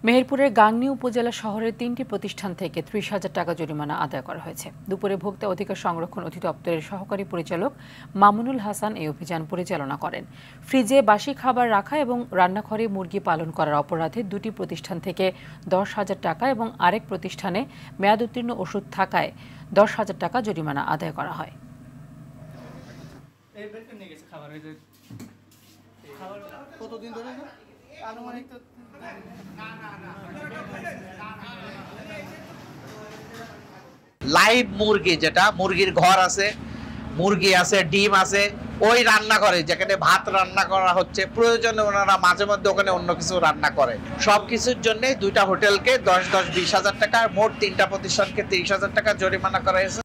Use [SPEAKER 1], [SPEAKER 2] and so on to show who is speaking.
[SPEAKER 1] মেহেরপুরের গাংনী উপজেলা শহরের ৩টি প্রতিষ্ঠান থেকে ৩০,০০০ টাকা জরিমানা আদায় করা হয়েছে। দুপুরে ভোক্তা অধিকার সংরক্ষণ অধিদপ্তরের সহকারী পরিচালক মামুনুল হাসান এই অভিযান পরিচালনা করেন। ফ্রিজে বাসি খাবার রাখা এবং রান্নাঘরে মুরগি পালন করার অপরাধে দুটি প্রতিষ্ঠান থেকে ১০,০০০ টাকা এবং আরেক প্রতিষ্ঠানে মেয়াদোত্তীর্ণ ওষুধ থাকায় ১০,০০০ টাকা জরিমানা আদায় করা হয়।
[SPEAKER 2] কতদিন ধরে আনুমানিক
[SPEAKER 3] লাইভ মুরগি, যেটা মুরগির ঘর আছে, মুরগি আছে, ডিম আছে, ওই রান্না করে যেখানে ভাত রান্না করা হচ্ছে, প্রয়োজনে ওনারা মাঝে মধ্যে ওখানে অন্য কিছু রান্না করে। সবকিছুর জন্য দুইটা হোটেলকে ১০-১০-২০,০০০ টাকা, মোট ৩টা প্রতিষ্ঠানকে ৩০,০০০ টাকা জরিমানা করা হয়েছে।